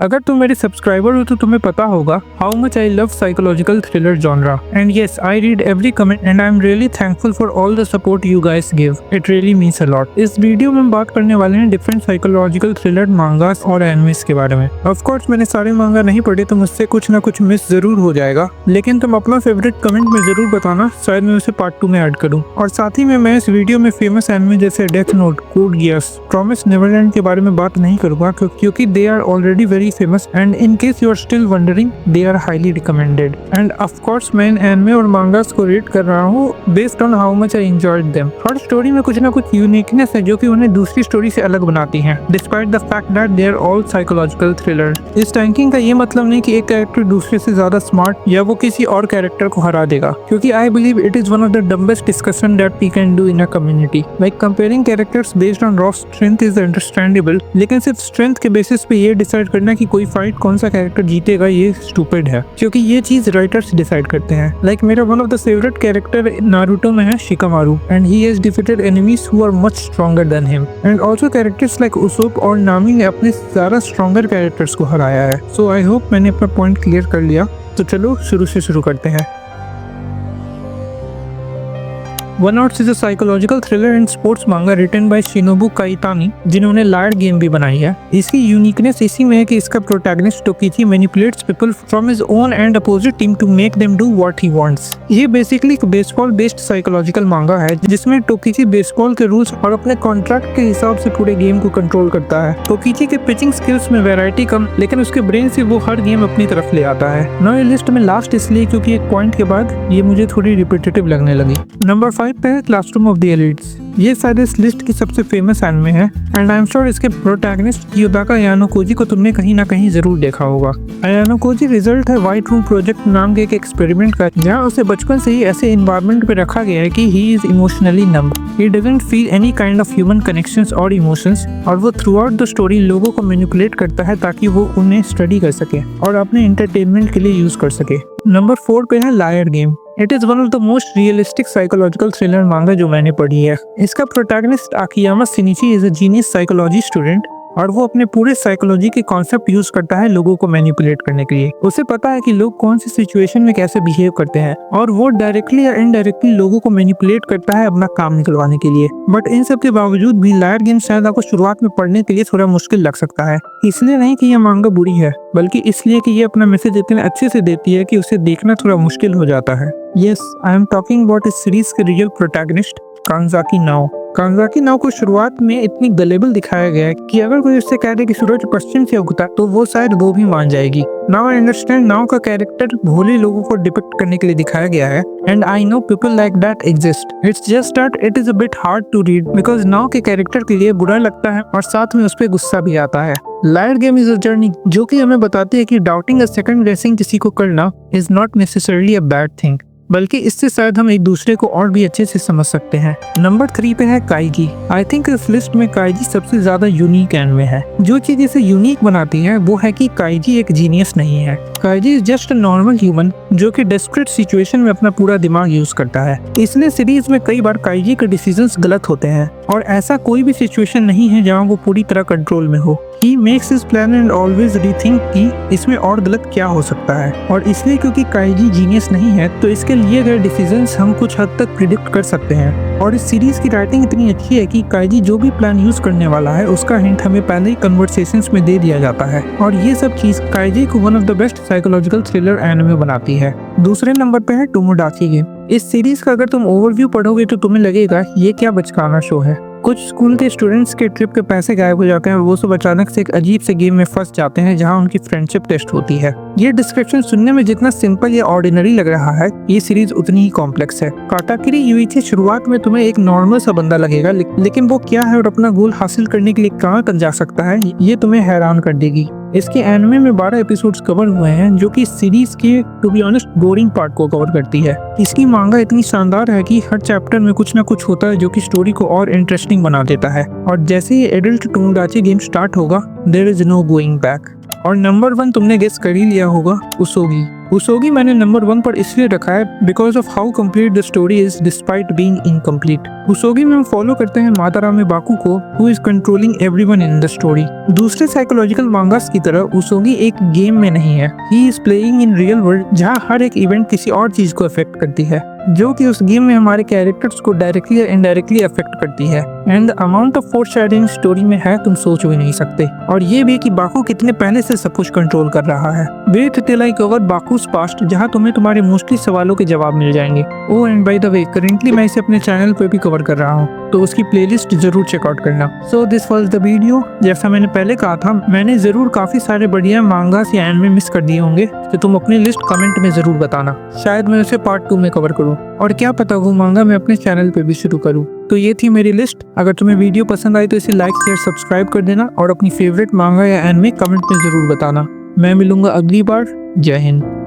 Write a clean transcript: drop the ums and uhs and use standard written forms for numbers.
अगर तुम मेरे सब्सक्राइबर हो तो तुम्हें पता होगा how much I love psychological thriller genre and yes I read every comment and I am really thankful for all the support you guys give. It really means a lot. इस video में हम बात करने वाले हैं different psychological thriller मांगास और animes के बारे में। ऑफ कोर्स मैंने सारे मांगा नहीं पढ़े तो मुझसे कुछ ना कुछ मिस जरूर हो जाएगा, लेकिन तुम अपना फेवरेट कमेंट में जरूर बताना, शायद मैं उसे पार्ट 2 में ऐड करूँ। और साथ ही में मैं इस वीडियो में फेमस एनिमे जैसे डेथ नोट, कोड गियर्स, प्रॉमिस नेवरलैंड के बारे में बात नहीं करूंगा क्योंकि they are already very famous and in case you are still wondering, they are highly recommended. And of course मैं इन एनिमे और मांगास को रेट कर रहा हूँ based on how much I enjoyed them. Her story में कुछ ना कुछ यूनिकनेस है जो कि उन्हें दूसरी स्टोरी से अलग बनाती है, despite the fact that they are all psychological thrillers. इस रैंकिंग का ये मतलब नहीं कि एक कैरेक्टर दूसरे से ज्यादा स्मार्ट या वो किसी और कैरेक्टर को हरा देगा, क्योंकि I believe it is one of the dumbest discussion that we can do in a community. Like comparing characters based on raw strength is understandable, लेकिन सिर्फ स्ट्रेंथ के बेसिस पे ये डिसाइड करना कि कोई फाइट कौन सा कैरेक्टर जीतेगा ये स्टूपिड है, क्योंकि ये चीज राइटर्स डिसाइड करते हैं। लाइक मेरा one of the favourite character Naruto में है Shikamaru and he has defeated enemies who are much stronger than him and also characters like Usopp और नामी ने अपने ज्यादा स्ट्रॉन्गर कैरेक्टर्स को हराया है। सो आई होप मैंने अपना पॉइंट क्लियर कर लिया। तो चलो शुरू करते हैं। One Outs is a psychological thriller and sports manga written by Shinobu Kaitani, जिन्होंने लायर्ड गेम भी बनाई है। इसकी यूनिकनेस इसी में है कि इसका protagonist Tokichi manipulates people from his own and opposite team to make them do what he wants. ये बेसिकली एक बेसबॉल बेस्ड साइकोलॉजिकल मांगा है जिसमें टोकिची बेसबॉल के रूल्स और अपने कॉन्ट्रैक्ट के हिसाब से पूरे गेम को कंट्रोल करता है। टोकिची के पिचिंग स्किल्स में वैरायटी कम, लेकिन उसके ब्रेन से वो हर गेम अपनी तरफ ले आता है। ना ये लिस्ट में लास्ट इसलिए क्योंकि एक पॉइंट के बाद ये मुझे थोड़ी रिपीटेटिव लगने लगी। नंबर 5 पे है क्लासरूम ऑफ द एलिट्स। ये शायद इस लिस्ट की सबसे फेमस एनिमे है एंड आई एम श्योर इसके प्रोटैगनिस्ट कियोदाका यानोकोजी को तुमने कहीं ना कहीं जरूर देखा होगा। यानोकोजी रिजल्ट है व्हाइट रूम प्रोजेक्ट नाम के एक एक्सपेरिमेंट का, जहाँ उसे बचपन से ही ऐसे एनवायरनमेंट पे रखा गया है कि he is emotionally numb, he doesn't feel any kind of human connections और इमोशंस, और वो थ्रू आउट द स्टोरी लोगों को मैनिपुलेट करता है ताकि वो उन्हें स्टडी कर सके और अपने एंटरटेनमेंट के लिए यूज कर सके। नंबर 4 पे है Liar Game. It is one of the most realistic psychological thriller manga जो मैंने पढ़ी है। इसका protagonist Akiyama Shinichi is a genius psychology student और वो अपने पूरे साइकोलॉजी के कॉन्सेप्ट यूज करता है लोगों को मैनिपुलेट करने के लिए। उसे पता है कि लोग कौन सी सिचुएशन में कैसे बिहेव करते हैं और वो डायरेक्टली या इनडायरेक्टली लोगों को मैनिपुलेट करता है अपना काम निकलवाने के लिए। बट इन सब के बावजूद भी लायर्ड गेम शायद आपको शुरुआत में पढ़ने के लिए थोड़ा मुश्किल लग सकता है, इसलिए नहीं कि यह मांगा बुरी है, बल्कि इसलिए कि ये अपना मैसेज इतने अच्छे से देती है कि उसे देखना थोड़ा मुश्किल हो जाता है। Yes, I am talking about इस सीरीज के रियल प्रोटैगनिस्ट कांजाकी नाओ। कांजाकी नाओ को शुरुआत में इतनी गलेबल दिखाया गया है कि अगर कोई उससे कह दे कि सूरज पश्चिम से उगता तो वो शायद वो भी मान जाएगी। नाउ आई अंडरस्टैंड नाओ का कैरेक्टर भोले लोगों को डिपिक्ट करने के लिए दिखाया गया है and I know people like that exist. It's just that it is a bit hard to read because now के कैरेक्टर के लिए बुरा लगता है और साथ में उस पर गुस्सा भी आता है। Liar game is a journey जो कि हमें बताती है कि डाउटिंग अ सेकंड गेसिंग किसी को करना is not necessarily a bad thing, बल्कि इससे शायद हम एक दूसरे को और भी अच्छे से समझ सकते हैं। नंबर 3 पे है काइजी। आई थिंक इस लिस्ट में काइजी सबसे ज्यादा यूनिक एनिमे है। जो चीज इसे यूनिक बनाती है वो है कि काइजी एक जीनियस नहीं है। Kaiji is just a normal human जो कि डेस्परेट सिचुएशन में अपना पूरा दिमाग यूज करता है। इसलिए सीरीज में कई बार काइजी के डिसीजंस गलत होते हैं और ऐसा कोई भी सिचुएशन नहीं है जहाँ वो पूरी तरह कंट्रोल में हो। He makes his plan and always rethink कि इसमें और गलत क्या हो सकता है, और इसलिए क्योंकि काइजी जीनियस नहीं है तो इसके लिए गए डिसीजंस हम कुछ हद तक प्रिडिक्ट कर सकते हैं। और इस सीरीज की राइटिंग इतनी अच्छी है कि काइजी जो भी प्लान यूज करने वाला है उसका हिंट हमें पहले ही कन्वर्सेशंस में दे दिया जाता है, और ये सब चीज काइजी को one of the best psychological thriller anime बनाती है। दूसरे नंबर पे है टोमोडाची गेम। इस सीरीज का अगर तुम ओवरव्यू पढ़ोगे तो तुम्हें लगेगा ये क्या बचकाना शो है। कुछ स्कूल के स्टूडेंट्स के ट्रिप के पैसे गायब हो जाते हैं, वो सब अचानक से एक अजीब से गेम में फंस जाते हैं जहां उनकी फ्रेंडशिप टेस्ट होती है। ये डिस्क्रिप्शन सुनने में जितना सिंपल या ऑर्डिनरी लग रहा है, ये सीरीज उतनी ही कॉम्प्लेक्स है। काटाकिरी यूइची शुरुआत में तुम्हें एक नॉर्मल सा बंदा लगेगा, लेकिन वो क्या है और अपना गोल हासिल करने के लिए कहाँ तक जा सकता है, ये तुम्हें हैरान कर देगी। इसके एनिमे में 12 एपिसोड्स कवर हुए हैं जो कि सीरीज के to be honest boring part को कवर करती है। इसकी मांगा इतनी शानदार है कि हर चैप्टर में कुछ ना कुछ होता है जो कि स्टोरी को और इंटरेस्टिंग बना देता है, और जैसे ही एडल्ट टोमोडाची गेम स्टार्ट होगा there is no going back. और नंबर 1 तुमने गेस कर ही लिया होगा, उसोगी। उसोगी मैंने नंबर 1 पर इसलिए रखा है because of how complete the story is despite being incomplete. Usogui में हम फॉलो करते हैं मातारामे बाकू को, who is controlling everyone in the story. दूसरे साइकोलॉजिकल मांगास की तरह उसोगी एक गेम में नहीं है, he is playing in real world, जहाँ हर एक इवेंट किसी और चीज को अफेक्ट करती है, जो कि उस गेम में हमारे कैरेक्टर्स को डायरेक्टली या इनडायरेक्टली अफेक्ट करती है। And the amount of foreshadowing story में है तुम सोच भी नहीं सकते। और ये भी कि बाकू कितने पहले से सब कुछ कंट्रोल कर रहा है। Wait till I cover Baku's past, जहाँ तुम्हें तुम्हारे मोस्टली सवालों के जवाब मिल जाएंगे। Oh and by the way, currently मैं इसे अपने चैनल पे भी कवर कर रहा हूँ, तो उसकी प्लेलिस्ट जरूर चेकआउट करना। So this was the video. जैसा मैंने पहले कहा था, मैंने जरूर काफी सारे बढ़िया मांगास या एनिमे मिस कर दिए होंगे, तो तुम अपनी लिस्ट कमेंट में जरूर बताना, शायद मैं उसे पार्ट 2 में कवर करूँ, और क्या पता वो मांगा मैं अपने चैनल पे भी शुरू करूँ। तो ये थी मेरी लिस्ट। अगर तुम्हें वीडियो पसंद आई तो इसे लाइक शेयर सब्सक्राइब कर देना, और अपनी फेवरेट मांगा या एनिमे कमेंट में जरूर बताना। मैं मिलूंगा अगली बार। जय हिंद।